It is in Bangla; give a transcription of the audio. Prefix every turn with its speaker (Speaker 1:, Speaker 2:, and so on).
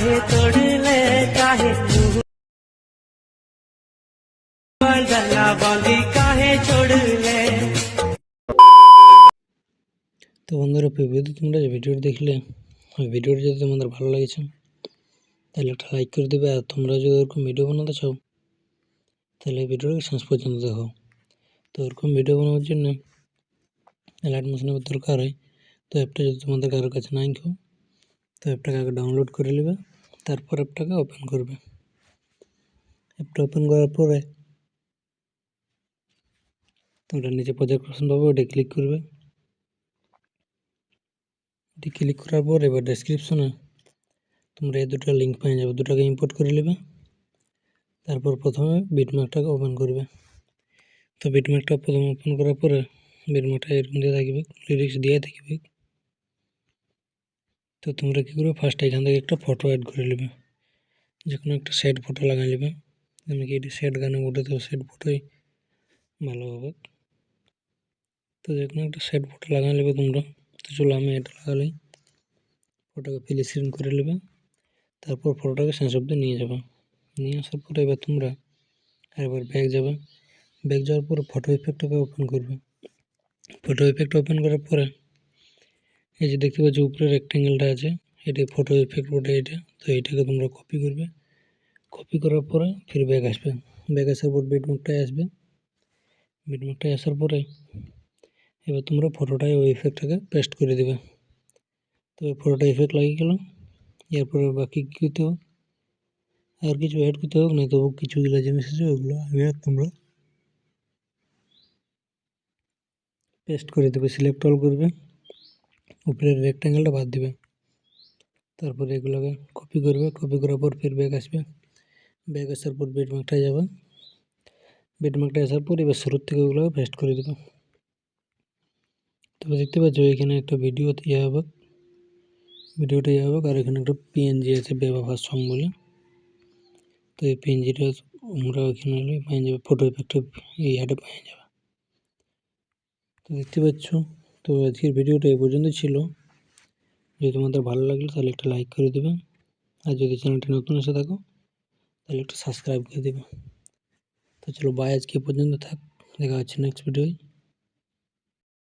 Speaker 1: काहे तोड़ले काहे गला बांधी काहे छोड़ले।
Speaker 2: তো বন্ধুরা, ভিডিওতে তোমরা যে ভিডিওটি দেখলে, ওই ভিডিওটি যদি তোমাদের ভালো লেগেছে তাহলে একটা লাইক করে দেবে। আর তোমরা যদি ওরকম ভিডিও বানাতে চাও তাহলে এই ভিডিওটাকে শেষ পর্যন্ত দেখো। তো ওরকম ভিডিও বানানোর জন্য লাইট মোশন অ্যাপের দরকার হয়। তো অ্যাপটা যদি তোমাদের কারোর কাছে নাই কেউ, তো অ্যাপটাকে আগে ডাউনলোড করে নেবে, তারপর অ্যাপটাকে ওপেন করবে। অ্যাপটা ওপেন করার পরে তোমরা নিচে প্রজেক্ট অপশন পাবে, ওটা ক্লিক করবে। এটি ক্লিক করার পর এবার ডেসক্রিপশনে তোমরা এই দুটো লিঙ্ক পেয়ে যাবে, দুটোকে ইম্পোর্ট করে নেবে। তারপর প্রথমে বিটম্যাপটাকে ওপেন করবে। তো বিটম্যাপটা প্রথমে ওপেন করার পরে বিটম্যাপটা এরকম দিয়ে থাকবে, লিরিক্স দিয়ে থাকবে। তো তোমরা কী করবে, ফার্স্ট এখান থেকে একটা ফটো অ্যাড করে নেবে, যে কোনো একটা সেট ফটো লাগাই নেবে। আমি কি এটি সেট গানে উঠে, তো সেট ফটোই ভালো হবে। তো যে কোনো একটা সেট ফটো লাগাই নেবে তোমরা। তো চলো আমি এটা লাগালেই ফটোকে ফিল স্ক্রিন করে নেবে। তারপর ফটোটাকে শেষ অবধি নিয়ে যাবে। নিয়ে আসার পরে এবার তোমরা আরেকবার ব্যাক যাবে। ব্যাক যাওয়ার পরে ফটো ইফেক্টটাকে ওপেন করবে। ফটো ইফেক্ট ওপেন করার পরে এই যে দেখতে পাচ্ছ উপরে রেক্টেঙ্গেলটা আছে, এটা ফটো ইফেক্ট বটে এটা। তো এইটাকে তোমরা কপি করবে। কপি করার পরে ফির ব্যাক আসবে। ব্যাক আসার পর বিটম্যাপটায় আসবে। বিটম্যাপটায় আসার পরে এবার তোমরা ফটোটায় ওই ইফেক্টটাকে পেস্ট করে দেবে। তো ফটোটা ইফেক্ট লাগিয়ে গেল। এরপরে বাকি কী করতে হোক, আর কিছু অ্যাড করতে হোক না, তবু কিছুগুলো জিনিস আছে ওগুলো আগে তোমরা পেস্ট করে দেবে। সিলেক্ট অল করবে, উপরের রেক্টেঙ্গেলটা বাদ দিবে। তারপরে এগুলোকে কপি করবে। কপি করার পর ফির ব্যাক আসবে। ব্যাক আসার পর বিটম্যাপটায় যাবে। বিটম্যাপটায় আসার পর এবার শুরুর থেকে ওগুলোকে পেস্ট করে দেবে। তবে দেখতে পাচ্ছ এখানে একটা ভিডিওটা ইয়ে হবে, আর এখানে একটা পিএনজি আছে বেবাফার সং বলে। তো এই পিএনজিটা আমরা ওইখানে পেয়ে যাবে, ফটো ইফেক্টে এই অ্যাডে পেয়ে যাবে। তো দেখতে পাচ্ছ, তো আজকের ভিডিওটা এই পর্যন্ত ছিল। যদি তোমাদের ভালো লাগলো তাহলে একটা লাইক করে দেবে, আর যদি চ্যানেলটি নতুন এসে থাকো তাহলে একটু সাবস্ক্রাইব করে দেবে। তো চলো বাই, আজকে পর্যন্ত থাক, দেখা হচ্ছে নেক্সট ভিডিওয়।